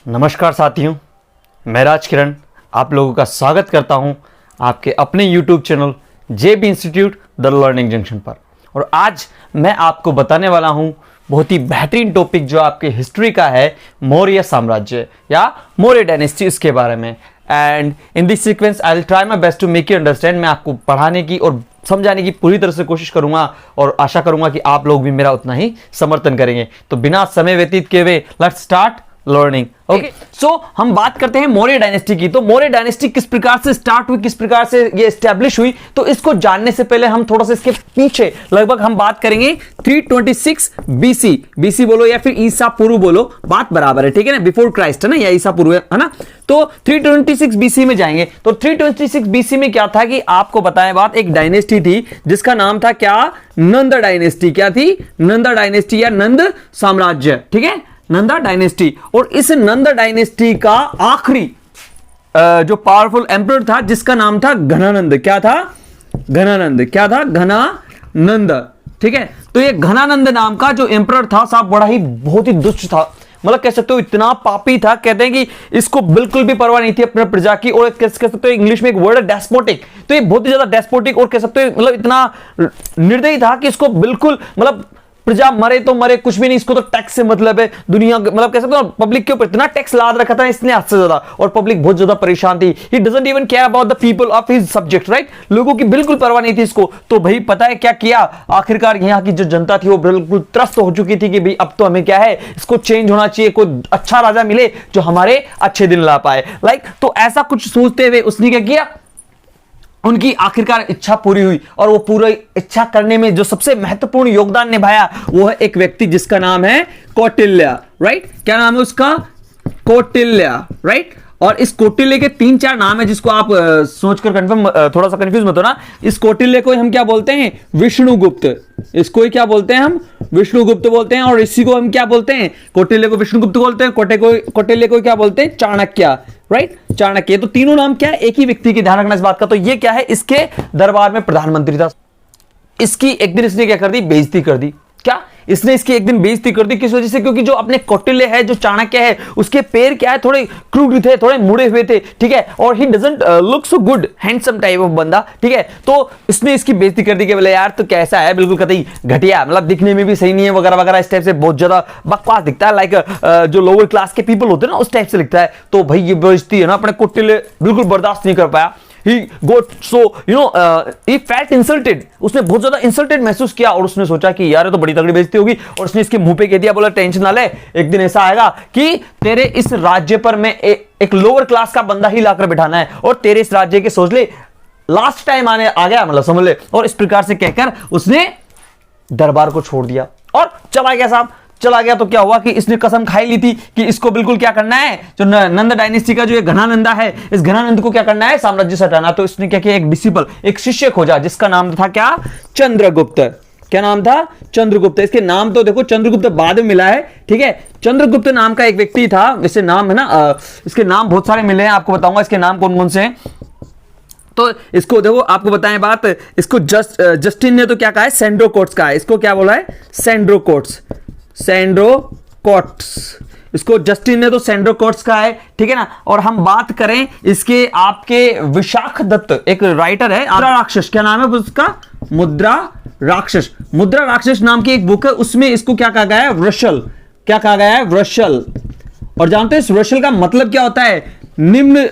नमस्कार साथियों, मैं राज किरण आप लोगों का स्वागत करता हूं आपके अपने YouTube channel JB institute the learning junction पर। और आज मैं आपको बताने वाला हूं बहुत ही बेहतरीन टॉपिक जो आपके हिस्ट्री का है, मौर्य साम्राज्य या मौर्य डायनेस्टी, इसके बारे में। And in this sequence I will try my best to make you understand. मैं आपको पढ़ाने की और समझाने की पूरी तरह से कोशिश करूंगा और आशा करूंगा कि आप लोग भी मेरा उतना ही समर्थन करेंगे। तो बिना समय व्यतीत किए हुए लेट्स स्टार्ट लर्निंग। ओके, सो हम बात करते हैं मौर्य डायनेस्टी की। तो मौर्य डायनेस्टी किस प्रकार से स्टार्ट हुई, किस प्रकार से ये एस्टैब्लिश हुई, तो इसको जानने से पहले हम थोड़ा सा इसके पीछे लगभग हम बात करेंगे 326 बीसी। बीसी बोलो या फिर ईसा पूर्व बोलो, बात बराबर है, ठीक है ना। बिफोर क्राइस्ट है ना, या ईसा पूर्व है ना। तो 326 बीसी में जाएंगे। तो 326 बीसी में क्या था कि आपको बताएं बात, एक डायनेस्टी थी जिसका नाम था क्या, नंद डायनेस्टी। क्या थी? नंद डायनेस्टी या नंद साम्राज्य, ठीक है, नंदा डायनेस्टी। और इस नंदा डायनेस्टी का आखिरी जो पावरफुल एम्परर था जिसका नाम था घनानंद। क्या था? घनानंद। क्या था? घनानंद, ठीक है। तो ये घनानंद नाम का जो एम्परर था साहब, बड़ा ही बहुत ही दुष्ट था, मतलब कह सकते हो इतना पापी था। कहते हैं कि इसको बिल्कुल भी परवाह नहीं थी अपने प्रजा की। और कह सकते हो इंग्लिश में एक वर्ड है डेस्पोटिक। तो ये बहुत ही ज्यादा डेस्पोटिक और कह सकते हो मतलब इतना निर्दयी था कि इसको बिल्कुल मतलब प्रजा मरे तो मरे, कुछ भी नहीं, इसको तो टैक्स से मतलब है। दुनिया मतलब कह सकते हो पब्लिक के ऊपर इतना टैक्स लाद रखा था इसने हद से ज्यादा, और पब्लिक बहुत ज्यादा परेशान थी। He doesn't even care about the people of his subject, right. लोगों की बिल्कुल परवाह नहीं थी इसको। तो भाई पता है क्या किया आखिरकार, यहाँ की जो जनता थी वो बिल्कुल त्रस्त हो चुकी थी कि भाई अब तो हमें क्या है, इसको चेंज होना चाहिए, कोई अच्छा राजा मिले जो हमारे अच्छे दिन ला पाए, लाइक। तो ऐसा कुछ सोचते हुए उसने क्या किया, उनकी आखिरकार इच्छा पूरी हुई। और वो पूरी इच्छा करने में जो सबसे महत्वपूर्ण योगदान निभाया वो है एक व्यक्ति जिसका नाम है कौटिल्य, राइट। क्या नाम है उसका? कौटिल्य, राइट। और इस कौटिल्य के 3-4 नाम है जिसको आप सोचकर कंफर्म, थोड़ा सा कंफ्यूज मत होना। इस कौटिल्य को हम क्या बोलते हैं? विष्णुगुप्त। इसको ही क्या बोलते हैं हम? विष्णुगुप्त बोलते हैं। और इसी को हम क्या बोलते हैं? कौटिल्य को विष्णुगुप्त बोलते हैं, कौटिल्य को क्या बोलते हैं? चाणक्य, राइट, चाणक्य। तो तीनों नाम क्या है? एक ही व्यक्ति के, ध्यान रखना इस बात का। तो ये क्या है, इसके दरबार में प्रधानमंत्री था। इसकी एक दिन इसने क्या कर दी? बेइज्जती कर दी। क्या? इसने इसकी एक दिन बेइज्जती कर दी। किस वजह से? क्योंकि जो अपने कौटिल्य है, जो चाणक्य है, उसके पैर क्या है, थोड़े क्रूड थे, थोड़े मुड़े हुए थे, ठीक है। और he doesn't look so good, handsome type of बंदा, ठीक है। तो इसने इसकी बेइज्जती कर दी कि बोले यार तो कैसा है, बिल्कुल कतई घटिया, मतलब दिखने में भी सही नहीं है वगैरह वगैरह, इस टाइप से बहुत ज्यादा बकवास दिखता है, लाइक जो लोअर क्लास के पीपल होते हैं ना उस टाइप से दिखता है। तो भाई ये बेइज्जती है ना अपने कौटिल्य बिल्कुल बर्दाश्त नहीं कर पाया। He got so he felt insulted। उसने बहुत ज्यादा इंसल्टेड महसूस किया और उसने सोचा कि यार ये तो बड़ी तगड़ी बेइज्जती होगी। और उसने इसके मुंह पे कह दिया, बोला टेंशन ना ले, एक दिन ऐसा आएगा कि तेरे इस राज्य पर मैं एक लोअर क्लास का बंदा ही लाकर बिठाना है, और तेरे इस राज्य के सोच ले लास्ट टाइम आने आ गया, मतलब समझ ले। और इस प्रकार से कहकर उसने दरबार को छोड़ दिया और चला गया साहब। चला गया तो क्या हुआ कि इसने कसम खाई ली थी कि इसको बिल्कुल क्या करना है, जो नंद डायनेस्टी का जो घनानंदा है, इस घनानंद को क्या करना है, साम्राज्य से हटाना। तो इसने क्या किया, एक डिसिपल, एक शिष्य खोजा जिसका नाम था क्या, चंद्रगुप्त। क्या नाम था? चंद्रगुप्त। इसके नाम तो देखो चंद्रगुप्त बाद में मिला है, ठीक है। चंद्रगुप्त नाम का एक व्यक्ति था, वैसे नाम है ना, इसके नाम बहुत सारे मिले हैं, आपको बताऊंगा इसके नाम कौन कौन से हैं। तो इसको देखो, आपको बताएं बात, इसको जस्टिन ने तो क्या कहा है, सेंड्रोकोट्स का है। इसको क्या बोला है? Sandrocottus, Sandrocottus. इसको जस्टिन ने तो सेंड्रोकोट्स का है, ठीक है ना। और हम बात करें इसके आपके विशाख दत्त, एक राइटर है, मुद्रा राक्षस। क्या नाम है उसका? मुद्रा राक्षस। मुद्रा राक्षस नाम की एक बुक है, उसमें इसको क्या कहा गया है? वृषल। क्या कहा गया है? वृषल। और जानते हैं इस वृषल का मतलब क्या होता है? निम्न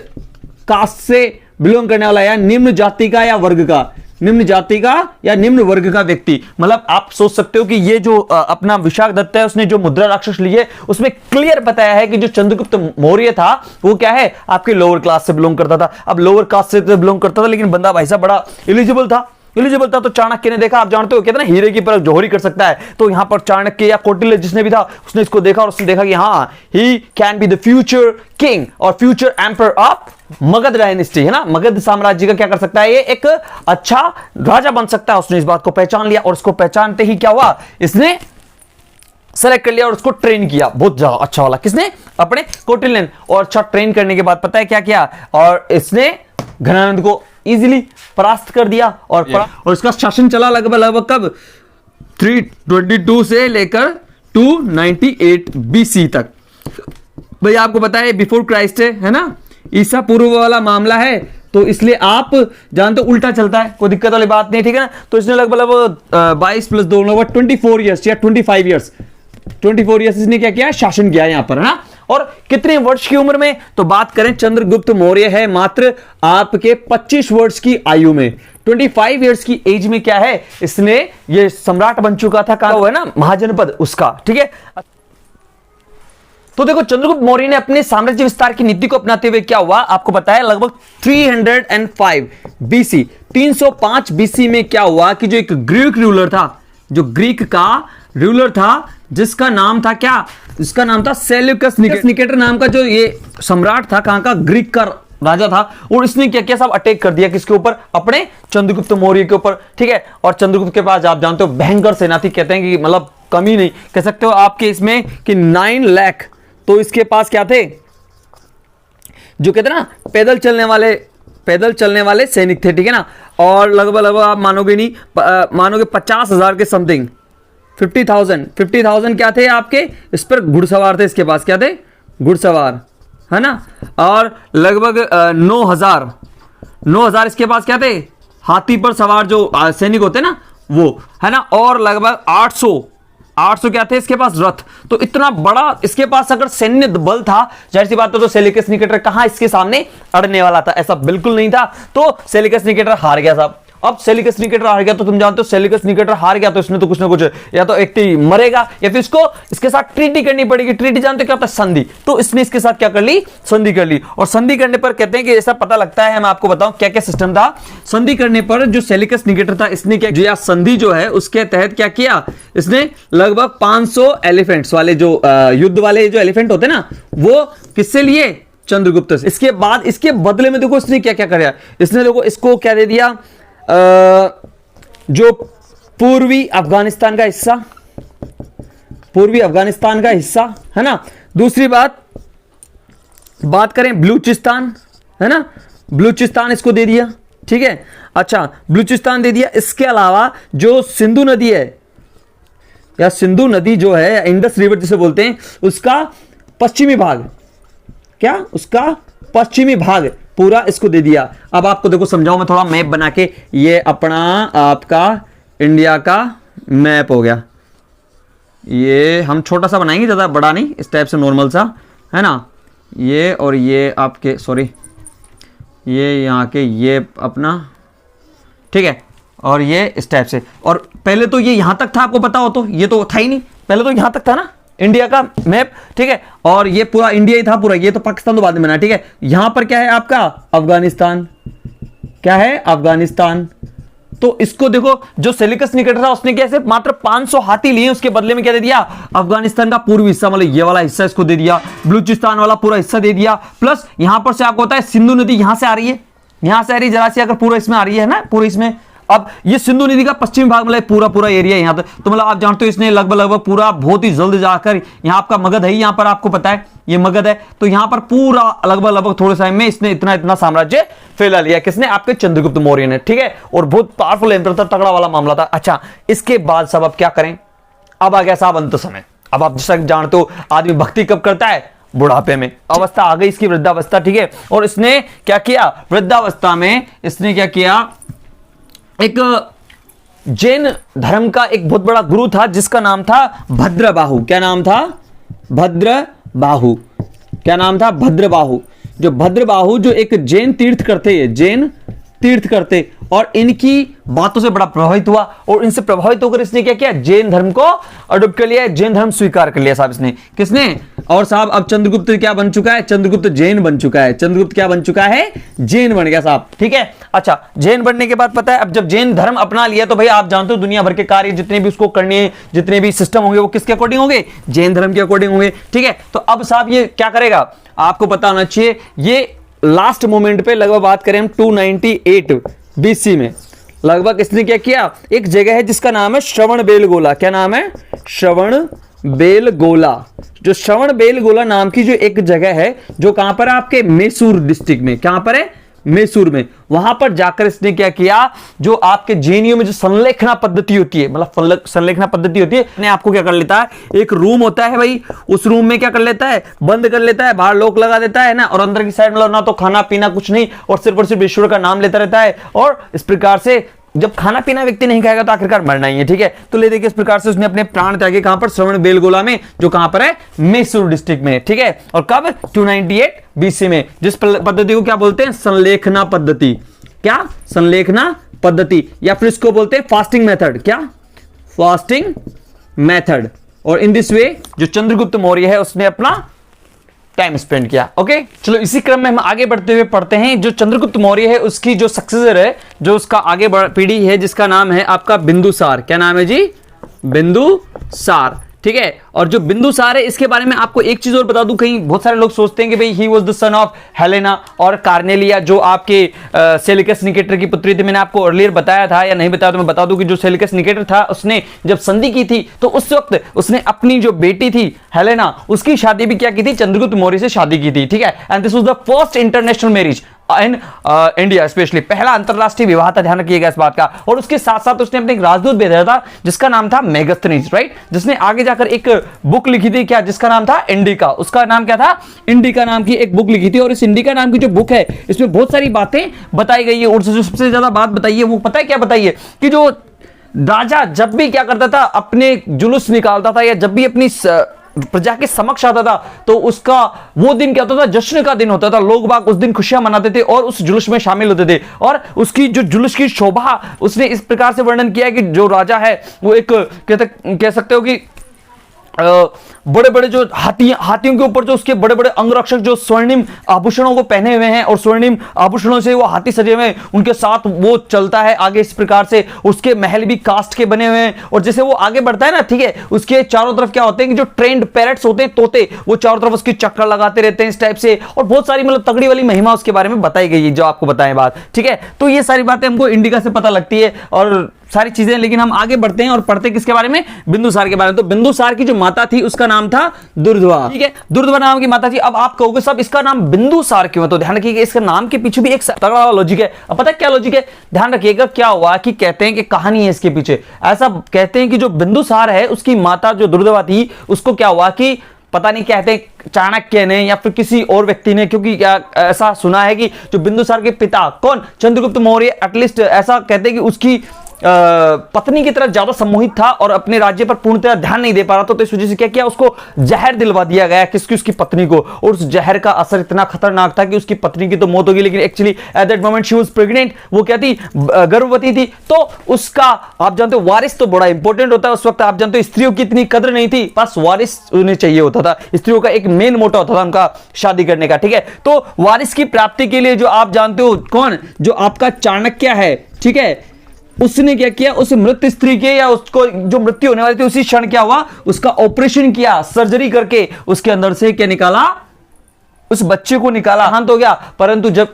कास्ट से बिलोंग करने वाला, या निम्न जाति का या वर्ग का, निम्न जाति का या निम्न वर्ग का व्यक्ति। मतलब आप सोच सकते हो कि ये जो अपना विशाख दत्त है, उसने जो मुद्रा राक्षस ली है उसमें क्लियर बताया है कि जो चंद्रगुप्त मौर्य था वो क्या है, आपके लोअर क्लास से बिलोंग करता था। अब लोअर कास्ट से तो बिलोंग करता था, लेकिन बंदा भाई साहब बड़ा एलिजिबल था। तो चाणक्य ने देखा, आप जानते हो कहते हैं ना हीरे की परख जौहरी कर सकता है। तो यहां पर चाणक्य या कौटिल्य जिसने भी था, उसने इसको देखा और उसने देखा कि हाँ, he can be the future king और future emperor of Magadh dynasty, है ना। मगध साम्राज्य का क्या कर सकता है, ये एक अच्छा राजा बन सकता है। उसने इस बात को पहचान लिया और उसको पहचानते ही क्या हुआ, इसने सेलेक्ट कर लिया और उसको ट्रेन किया बहुत ज्यादा अच्छा वाला। किसने? अपने कौटिल्य ने। और अच्छा ट्रेन करने के बाद पता है क्या किया, और इसने घनानंद को इजीली परास्त कर दिया। और इसका शासन चला लगभग कब, 322 से लेकर 298 बीसी तक। भाई आपको पता है बिफोर क्राइस्ट है ना, ईसा पूर्व वाला मामला है, तो इसलिए आप जानते हो उल्टा चलता है, कोई दिक्कत वाली बात नहीं, ठीक है ना। तो इसने लगभग 22 प्लस 2 लगभग 24 ईयर्स या 25 ईयर्स 24 ईयर्स इसने क्या किया, शासन किया यहां पर, है ना। और कितने वर्ष की उम्र में, तो बात करें चंद्रगुप्त मौर्य है मात्र आपके 25 वर्ष की आयु में, 25 ईयर्स की एज में क्या है, इसने ये सम्राट बन चुका था, कहां हुआ है ना, महाजनपद उसका, ठीक है। तो देखो चंद्रगुप्त मौर्य ने अपने साम्राज्य विस्तार की नीति को अपनाते हुए क्या हुआ, आपको बताया लगभग 305 बीसी 305 बीसी में क्या हुआ कि जो एक ग्रीक रूलर था, जो ग्रीक का रूलर था जिसका नाम था क्या, इसका नाम था सेल्यूकस निकेटर नाम का जो ये सम्राट था, कहां का, ग्रीक का राजा था। और इसने क्या किया, सब अटैक कर दिया किसके ऊपर, अपने चंद्रगुप्त मौर्य के ऊपर, ठीक है। और चंद्रगुप्त के पास आप जानते हो भयंकर सेना थी, कहते हैं कि मतलब कमी नहीं कह सकते हो आपके इसमें कि 9 लाख, तो इसके पास क्या थे, जो कहते हैं ना पैदल चलने वाले सैनिक थे, ठीक है ना। और लगभग आप मानोगे नहीं, मानोगे 50,000 के समथिंग, 50,000 क्या थे आपके, इस पर घुड़सवार थे, इसके पास क्या थे, घुड़सवार, है ना। और लगभग 9,000 इसके पास क्या थे, हाथी पर सवार जो सैनिक होते ना वो, है ना। और लगभग 800 क्या थे इसके पास, रथ। तो इतना बड़ा इसके पास अगर सैन्य बल था, जाहिर सी बात है, तो सेल्यूकस निकेटर कहां इसके सामने अड़ने वाला था, ऐसा बिल्कुल नहीं था। तो सेल्यूकस निकेटर हार गया साहब। अब सेल्यूकस निकेटर हार गया तो तुम जानते हो सेल्यूकस निकेटर हार गया तो इसने तो कुछ ना कुछ या तो एक मरेगा या फिर इसको इसके साथ ट्रीटी करनी पड़ेगी। ट्रीटी जानते हो क्या होता है, संधि। तो इसने इसके साथ क्या कर ली, संधि कर ली। और संधि करने पर कहते हैं कि ऐसा पता लगता है, मैं आपको बताऊं क्या क्या सिस्टम था। संधि करने पर जो सेल्यूकस निकेटर था इसने क्या किया, संधि जो है उसके तहत क्या किया, इसने लगभग 500 एलिफेंट्स वाले जो युद्ध वाले जो एलिफेंट होते ना, वो किससे लिए, चंद्रगुप्त से। इसके बाद इसके बदले में देखो इसने क्या क्या कराया, इसने देखो इसको क्या दे दिया, जो पूर्वी अफगानिस्तान का हिस्सा, है ना। दूसरी बात करें बलूचिस्तान, है ना, बलूचिस्तान इसको दे दिया, ठीक है। अच्छा बलूचिस्तान दे दिया। इसके अलावा जो सिंधु नदी है, या सिंधु नदी जो है, इंडस रिवर जिसे बोलते हैं, उसका पश्चिमी भाग, क्या उसका पश्चिमी भाग पूरा इसको दे दिया। अब आपको देखो समझाऊं मैं थोड़ा मैप बना के, ये अपना आपका इंडिया का मैप हो गया। ये हम छोटा सा बनाएंगे, ज़्यादा बड़ा नहीं, इस टाइप से नॉर्मल सा, है ना। ये और ये आपके सॉरी ये यहाँ के ये अपना, ठीक है। और ये इस टाइप से, और पहले तो ये यहाँ तक था, आपको पता हो तो, ये तो था ही नहीं, पहले तो यहाँ तक था ना इंडिया का मैप, ठीक है। और ये पूरा इंडिया ही था पूरा, ये तो पाकिस्तान तो बाद में बना, ठीक है। यहां पर क्या है आपका अफगानिस्तान, क्या है अफगानिस्तान। तो इसको देखो जो सेल्यूकस निकेटर था उसने कैसे मात्र 500 हाथी लिए, उसके बदले में क्या दे दिया, अफगानिस्तान का पूर्वी हिस्सा, मतलब ये वाला हिस्सा इसको दे दिया, बलूचिस्तान वाला पूरा हिस्सा दे दिया। प्लस यहां पर से आपको होता है सिंधु नदी यहां से आ रही है, जरा सी अगर पूरा इसमें आ रही है ना, पूरे इसमें। अब ये सिंधु नदी का पश्चिमी भाग, मतलब पूरा एरिया यहां तक, तो मतलब आप जानते हो इसने लगभग पूरा बहुत ही जल्द जाकर, यहां आपका मगध है, यहां पर आपको पता है ये मगध है, तो यहां पर पूरा लगभग थोड़े समय में इसने इतना साम्राज्य फैला लिया, किसने, आपके चंद्रगुप्त मौर्य ने, ठीक है। और बहुत पावरफुल एम्परर था, तगड़ा वाला मामला था। अच्छा इसके बाद सब अब क्या करें, अब आ गया साहब अंत समय। अब आप जैसा जानते हो आदमी भक्ति कब करता है, बुढ़ापे में, अवस्था आ गई इसकी, वृद्धावस्था, ठीक है। और इसने क्या किया, वृद्धावस्था में इसने क्या किया, एक जैन धर्म का एक बहुत बड़ा गुरु था जिसका नाम था भद्रबाहु। क्या नाम था, भद्रबाहु। क्या नाम था, भद्रबाहु। जो भद्रबाहु जो एक जैन तीर्थ करते, और इनकी बातों से बड़ा प्रभावित हुआ, और इनसे प्रभावित होकर इसने क्या किया, जैन धर्म को अडॉप्ट कर लिया, जैन धर्म स्वीकार कर लिया साहब इसने, किसने। और साहब अब चंद्रगुप्त क्या बन चुका है, चंद्रगुप्त जैन बन चुका है, चंद्रगुप्त क्या बन चुका है, जैन बन गया साहब, ठीक है। अच्छा जैन बनने के बाद पता है, अब जब जैन धर्म अपना लिया तो भाई आप जानते हो दुनिया भर के कार्य जितने भी उसको करने हैं, जितने भी सिस्टम होंगे वो किसके अकॉर्डिंग होंगे, जैन धर्म के अकॉर्डिंग होंगे, ठीक है। तो अब साहब ये क्या करेगा, आपको पता होना चाहिए, ये लास्ट मोमेंट पे लगभग बात करें हम 298 बीसी में, लगभग इसने क्या किया, एक जगह है जिसका नाम है श्रवणबेलगोला। क्या नाम है, श्रवणबेलगोला। जो श्रवणबेलगोला नाम की जो एक जगह है, जो कहां पर है, आपके मैसूर डिस्ट्रिक्ट में, कहां पर है, मैसूर में। वहां पर जाकर इसने क्या किया, जो आपके जेएनयू में जो संलेखना पद्धति होती है, मतलब संलेखना पद्धति होती है, अपने आपको क्या कर लेता है, एक रूम होता है भाई, उस रूम में क्या कर लेता है, बंद कर लेता है, बाहर लॉक लगा देता है ना, और अंदर की साइड मतलब ना तो खाना पीना कुछ नहीं, और सिर्फ ईश्वर का नाम लेता रहता है। और इस प्रकार से जब खाना पीना व्यक्ति नहीं खाएगा तो आखिरकार मरना ही है, ठीक है। तो ले देखिए इस प्रकार से उसने अपने प्राण त्यागे, कहां पर, श्रवण बेलगोला में, जो कहां पर है, मैसूर डिस्ट्रिक्ट में, ठीक है। और कब, 298 BC में। जिस पद्धति को क्या बोलते हैं, संलेखना पद्धति। क्या, संलेखना पद्धति, या फिर इसको बोलते हैं फास्टिंग मेथड। क्या, फास्टिंग मेथड। और इन दिस वे जो चंद्रगुप्त मौर्य है उसने अपना टाइम स्पेंड किया। ओके, चलो इसी क्रम में हम आगे बढ़ते हुए पढ़ते हैं। जो चंद्रगुप्त मौर्य है उसकी जो सक्सेसर है, जो उसका आगे पीढ़ी है, जिसका नाम है आपका बिंदुसार। क्या नाम है जी, बिंदुसार, ठीक है। और जो बिंदुसार है इसके बारे में आपको एक चीज और बता दूं, कहीं बहुत सारे लोग सोचते हैं कि भाई he was the son of Helena और कार्नेलिया, जो आपके सेलिकस निकेटर की पुत्री थी। मैंने आपको अर्लियर बताया था या नहीं बताया तो मैं बता दूं कि जो सेलिकस निकेटर था उसने जब संधि की थी तो उस वक्त उसने अपनी जो बेटी थी हेलेना, उसकी शादी भी क्या की थी, चंद्रगुप्त मौर्य से शादी की थी, ठीक है। And this was the first international marriage in India, specially पहला अंतरराष्ट्रीय विवाह था, ध्यान रखिएगा इस बात का। और उसके साथ साथ उसने अपने एक राजदूत भेजा था जिसका नाम था मेगास्थनीज, राइट, जिसने आगे जाकर एक बुक लिखी थी, क्या, जिसका नाम था इंडिका। उसका नाम क्या था, इंडिका नाम की एक बुक लिखी थी। और इस इंडिका नाम की जो बुक है इसमें बहुत सारी बातें बताई गई है। और जो सबसे ज्यादा बात बताई है वो पता है क्या बताई है, कि जो राजा जब भी क्या करता था, अपने जुलूस निकालता था या जब भी अपनी प्रजा के समक्ष आता था तो उसका वो दिन क्या होता था, जश्न का दिन होता था। लोग बाग उस दिन खुशियां मनाते थे और उस जुलूस में शामिल होते थे। और उसकी जो जुलूस की शोभा उसने इस प्रकार से वर्णन किया कि जो राजा है वो एक कह सकते हो कि बड़े बड़े जो हाथियों के ऊपर जो उसके बड़े बड़े अंगरक्षक जो स्वर्णिम आभूषणों को पहने हुए हैं और स्वर्णिम आभूषणों से वो हाथी सजे हुए हैं, उनके साथ वो चलता है आगे इस प्रकार से। उसके महल भी कास्ट के बने हुए हैं। और जैसे वो आगे बढ़ता है ना, ठीक है, उसके चारों तरफ क्या होते हैं कि जो ट्रेंड पैरट्स होते हैं, तोते, वो चारों तरफ उसकी चक्कर लगाते रहते हैं इस टाइप से। और बहुत सारी मतलब तगड़ी वाली महिमा उसके बारे में बताई गई है, जो आपको बताएं बात, ठीक है। तो ये सारी बातें हमको इंडिका से पता लगती है और सारी चीजें। लेकिन हम आगे बढ़ते हैं और पढ़ते किसके बारे में, बिंदुसार के बारे में। तो बिंदुसार की जो माता थी उसका नाम था दुर्धवा, ठीक है, दुर्धवा नाम की माता थी। अब आप कहोगे सब इसका नाम बिंदुसार क्यों है, तो ध्यान रखिएगा इसका नाम के पीछे भी एक तगड़ा लॉजिक है। अब पता है क्या लॉजिक है, ध्यान रखिएगा। क्या हुआ कि कहते हैं कि कहानी है इसके पीछे, ऐसा कहते हैं कि जो बिंदुसार है उसकी माता जो दुर्धवा थी, उसको क्या हुआ कि पता नहीं, कहते हैं चाणक्य ने या फिर किसी और व्यक्ति ने, क्योंकि क्या ऐसा सुना है कि जो बिंदुसार के पिता कौन, चंद्रगुप्त मौर्य, एटलीस्ट ऐसा कहते हैं कि उसकी पत्नी की तरफ ज्यादा सम्मोहित था और अपने राज्य पर पूर्णतः ध्यान नहीं दे पा रहा था। तो इस वजह से क्या किया, उसको जहर दिलवा दिया गया, किसकी, उसकी पत्नी को। और उस जहर का असर इतना खतरनाक था कि उसकी पत्नी की तो मौत होगी, लेकिन actually at that moment she was pregnant, वो क्या थी, गर्भवती थी। तो उसका आप जानते हो वारिस तो बड़ा इंपॉर्टेंट होता है उस वक्त। आप जानते हो स्त्रियों की इतनी कद्र नहीं थी, बस वारिस उन्हें चाहिए होता था। स्त्रियों का एक मेन मोटा होता था उनका शादी करने का, ठीक है। तो वारिस की प्राप्ति के लिए जो आप जानते हो कौन, जो आपका चाणक्य है, ठीक है, उसने क्या किया, उस मृत स्त्री के या उसको जो मृत्यु होने वाली थी उसी क्षण क्या हुआ, उसका ऑपरेशन किया, सर्जरी करके उसके अंदर से क्या निकाला, उस बच्चे को निकाला, शांत हो गया। परंतु जब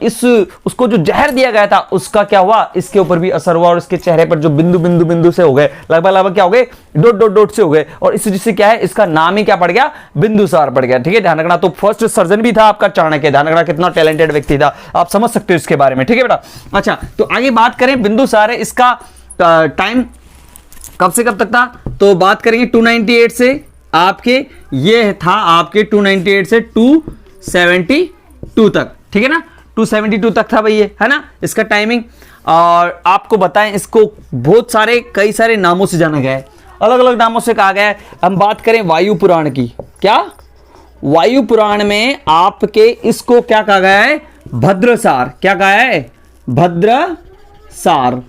उसको जो जहर दिया गया था उसका क्या हुआ, इसके ऊपर भी असर हुआ और इसके चेहरे पर जो बिंदु बिंदु बिंदु से हो गए, लगभग क्या हो गए, डॉट डॉट डॉट से हो गए। और इस वजह से क्या है, इसका नाम ही क्या पड़ गया, बिंदुसार पड़ गया, ठीक है, ध्यान रखना। तो फर्स्ट सर्जन भी था आपका चाणक्य, ध्यान रखना कितना टैलेंटेड व्यक्ति था, आप समझ सकते हो इसके बारे में, ठीक है बेटा। अच्छा, तो आगे बात करें, बिंदुसार है, इसका टाइम कब से कब तक था, तो बात करेंगे 298 से आपके, ये था आपके 298 से 272 तक, ठीक है ना, 272 तक था भाई ये, है ना, इसका टाइमिंग। और आपको बताएं, इसको बहुत सारे कई सारे नामों से जाना गया है, अलग अलग नामों से कहा गया है। हम बात करें वायु पुराण की, क्या, वायु पुराण में आपके इसको क्या कहा गया है, भद्रसार, क्या कहा है, भद्रसार,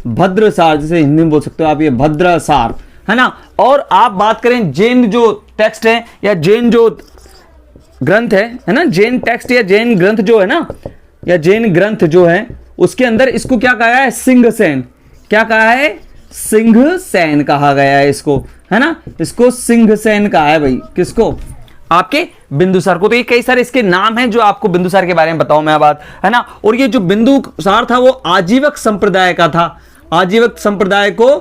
भद्रसार, जैसे हिंदी में बोल सकते हो आप, ये भद्रसार, है ना। और आप बात करें जैन जो टेक्स्ट है या जैन जो ग्रंथ है ना, जैन टेक्स्ट या जैन ग्रंथ जो है ना, या जैन ग्रंथ जो है उसके अंदर इसको क्या कहा है, सिंहसेन, क्या कहा है, सिंहसेन कहा गया है इसको, है ना, इसको सिंहसेन कहा है भाई, किसको, आपके बिंदुसार को। तो ये कई सारे इसके नाम हैं जो आपको बिंदुसार के बारे में बताऊं मैं बात, है ना। और ये जो बिंदुसार था वो आजीवक संप्रदाय का था, आजीवक संप्रदाय को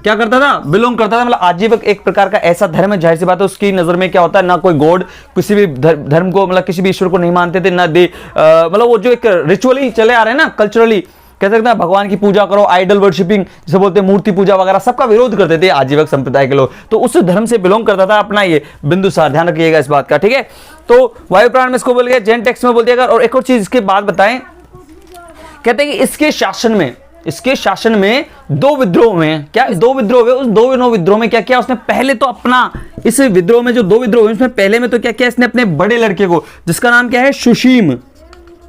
क्या करता था, बिलोंग करता था, मतलब आजीवक एक प्रकार का ऐसा धर्म है, जाहिर सी बात है उसकी नजर में क्या होता है, ना कोई गॉड, किसी भी धर्म को, मतलब किसी भी ईश्वर को नहीं मानते थे, ना दे मतलब वो जो एक रिचुअली चले आ रहे हैं ना, कल्चरली कह सकते हैं भगवान की पूजा करो, आइडल वर्शिपिंग जिसे बोलते हैं, मूर्ति पूजा वगैरह, सबका विरोध करते थे आजीवक संप्रदाय के लोग। तो उस धर्म से बिलोंग करता था अपना ये बिंदुसार, ध्यान रखिएगा इस बात का, ठीक है। तो वायुपुराण में इसको बोल गया, जैन टेक्स्ट में बोल दिया। और एक और चीज इसके बाद बताएं, कहते हैं कि इसके शासन में 2 विद्रोह हुए हैं। क्या 2 विद्रोह हुए? उस 2 विद्रोह में क्या किया उसने, पहले तो अपना, इस विद्रोह में जो 2 विद्रोह हुए उसमें पहले में तो क्या किया इसने, अपने बड़े लड़के को, जिसका नाम क्या है, सुशीम,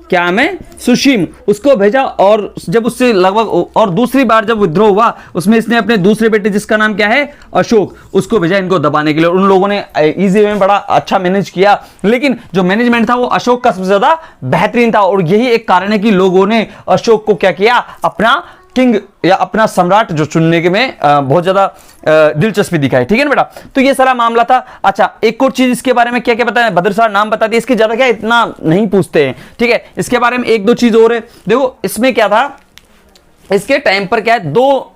क्या मैं, सुशीम, उसको भेजा। और जब उससे लगभग, और दूसरी बार जब विद्रोह हुआ उसमें इसने अपने दूसरे बेटे जिसका नाम क्या है, अशोक, उसको भेजा इनको दबाने के लिए। उन लोगों ने इजी वे में बड़ा अच्छा मैनेज किया, लेकिन जो मैनेजमेंट था वो अशोक का सबसे ज्यादा बेहतरीन था। और यही एक कारण है कि लोगों ने अशोक को क्या किया, अपना किंग या अपना सम्राट जो चुनने के में बहुत ज्यादा दिलचस्पी दिखाई, ठीक है ना बेटा। तो ये सारा मामला था। अच्छा, एक और चीज इसके बारे में क्या क्या बताया, भद्र सर नाम बता दिए, इसके ज्यादा क्या इतना नहीं पूछते हैं, ठीक है। इसके बारे में 1-2 चीज और है। देखो इसमें क्या था, इसके टाइम पर क्या है, 2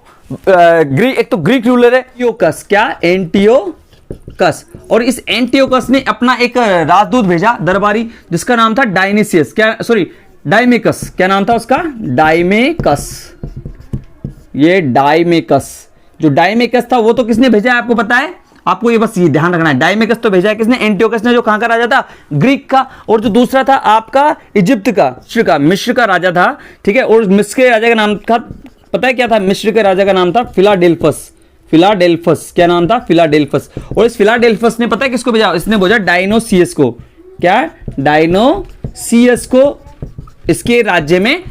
एक तो ग्रीक रूलर है एंटियोकस, क्या, एंटियोकस, और इस एंटियोकस ने अपना एक राजदूत भेजा दरबारी, जिसका नाम था डायनिसियस, क्या, सॉरी डायमेकस, क्या नाम था उसका, डायमेकस। ये डायमेकस, जो डायमेकस था वो तो किसने भेजा है आपको पता है, आपको ये बस ये ध्यान रखना है, डायमेकस तो भेजा है किसने, एंटियोकस ने, जो कहां का राजा था, ग्रीक का। और जो दूसरा था आपका इजिप्ट का, मिस्र का राजा था, ठीक है। और मिस्र के राजा का नाम था, पता है क्या था, मिस्र के राजा का नाम था फिलाडेल्फस, क्या नाम था, फिलाडेल्फस। और इस फिलाडेल्फस ने पता है किसको भेजा, इसने भेजा डायनोसियस को, क्या, डायनोसियस को इसके राज्य में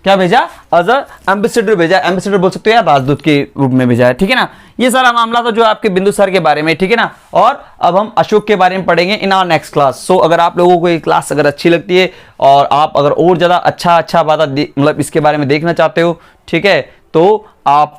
क्या भेजा, एज एम्बेसडर भेजा, एम्बेसडर बोल सकते हो या राजदूत के रूप में भेजा है, ठीक है ना। ये सारा मामला था जो आपके बिंदुसार के बारे में, ठीक है ना। और अब हम अशोक के बारे में पढ़ेंगे इन आवर नेक्स्ट क्लास। सो अगर आप लोगों को ये क्लास अगर अच्छी लगती है और आप अगर और ज्यादा अच्छा बात मतलब इसके बारे में देखना चाहते हो, ठीक है, तो आप